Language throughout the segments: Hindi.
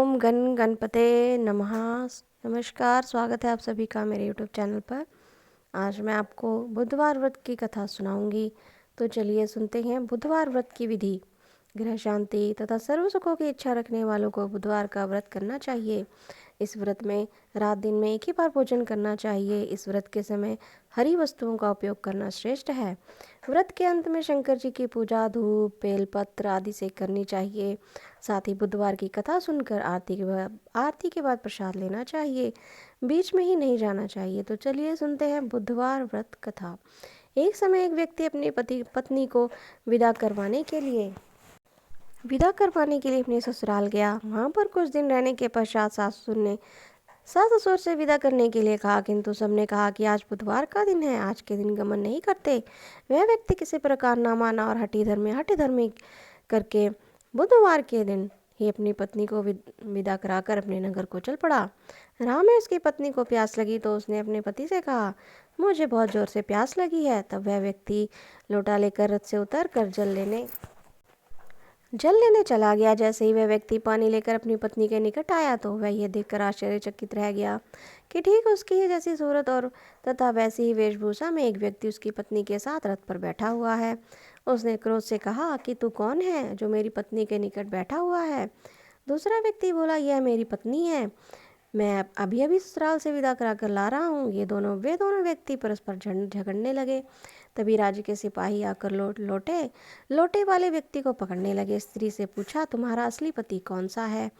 ओम गण गणपते नमः। नमस्कार, स्वागत है आप सभी का मेरे यूट्यूब चैनल पर। आज मैं आपको बुधवार व्रत की कथा सुनाऊंगी। तो चलिए सुनते हैं बुधवार व्रत की विधि। गृह शांति तथा सर्व सुखों की इच्छा रखने वालों को बुधवार का व्रत करना चाहिए। इस व्रत में रात दिन में एक ही बार भोजन करना चाहिए। इस व्रत के समय हरी वस्तुओं का उपयोग करना श्रेष्ठ है। व्रत के अंत में शंकर जी की पूजा धूप बेलपत्र आदि से करनी चाहिए। साथ ही बुधवार की कथा सुनकर आरती के बाद प्रसाद लेना चाहिए। बीच में ही नहीं जाना चाहिए। तो चलिए सुनते हैं बुधवार व्रत कथा। एक समय एक व्यक्ति अपनी पत्नी को विदा करवाने के लिए अपने ससुराल गया। वहाँ पर कुछ दिन रहने के पश्चात सास ससुर से विदा करने के लिए कहा, किंतु सबने कहा कि आज बुधवार का दिन है, आज के दिन गमन नहीं करते। वह व्यक्ति किसी प्रकार ना माना और हठी धर्मी करके बुधवार के दिन ही अपनी पत्नी को विदा कराकर अपने नगर को चल पड़ा। राह में उसकी पत्नी को प्यास लगी तो उसने अपने पति से कहा, मुझे बहुत जोर से प्यास लगी है। तब वह व्यक्ति लोटा लेकर रथ से उतर कर जल लेने चला गया। जैसे ही वह व्यक्ति पानी लेकर अपनी पत्नी के निकट आया तो वह यह देखकर आश्चर्यचकित रह गया कि ठीक उसकी ही जैसी सूरत और तथा वैसी ही वेशभूषा में एक व्यक्ति उसकी पत्नी के साथ रथ पर बैठा हुआ है। उसने क्रोध से कहा कि तू कौन है जो मेरी पत्नी के निकट बैठा हुआ है। दूसरा व्यक्ति बोला, यह मेरी पत्नी है, मैं अभी अभी ससुराल से विदा करा कर ला रहा हूँ। वे दोनों व्यक्ति परस्पर झगड़ने लगे। तभी राज्य के सिपाही आकर लोटे वाले व्यक्ति को पकड़ने लगे। स्त्री से पूछा, तुम्हारा असली पति कौन सा है।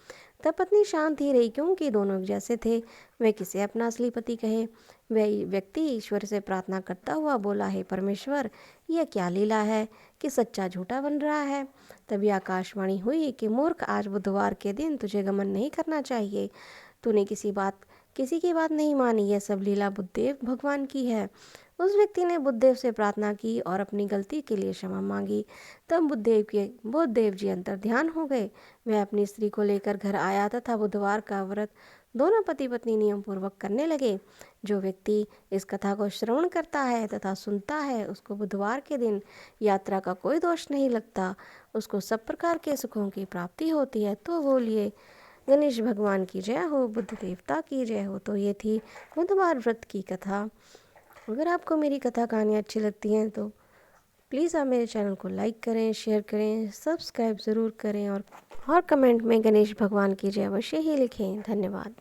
तब पत्नी शांत ही रही, क्योंकि दोनों एक जैसे थे। वे किसे अपना असली पति कहे। वह व्यक्ति ईश्वर से प्रार्थना करता हुआ बोला, हे परमेश्वर, यह क्या लीला है कि सच्चा झूठा बन रहा है। तभी आकाशवाणी हुई कि मूर्ख, आज बुधवार के दिन तुझे गमन नहीं करना चाहिए। तूने किसी की बात नहीं मानी। यह सब लीला बुद्धदेव भगवान की है। उस व्यक्ति ने बुद्धदेव से प्रार्थना की और अपनी गलती के लिए क्षमा मांगी। तब बुद्धदेव जी अंतर ध्यान हो गए। वह अपनी स्त्री को लेकर घर आया तथा बुधवार का व्रत दोनों पति पत्नी नियम पूर्वक करने लगे। जो व्यक्ति इस कथा को श्रवण करता है तथा सुनता है, उसको बुधवार के दिन यात्रा का कोई दोष नहीं लगता, उसको सब प्रकार के सुखों की प्राप्ति होती है। तो बोलिए गणेश भगवान की जय हो, बुद्ध देवता की जय हो। तो ये थी बुधवार व्रत की कथा। अगर आपको मेरी कथा कहानियाँ अच्छी लगती हैं तो प्लीज़ आप मेरे चैनल को लाइक करें, शेयर करें, सब्सक्राइब ज़रूर करें और कमेंट में गणेश भगवान की जय अवश्य ही लिखें। धन्यवाद।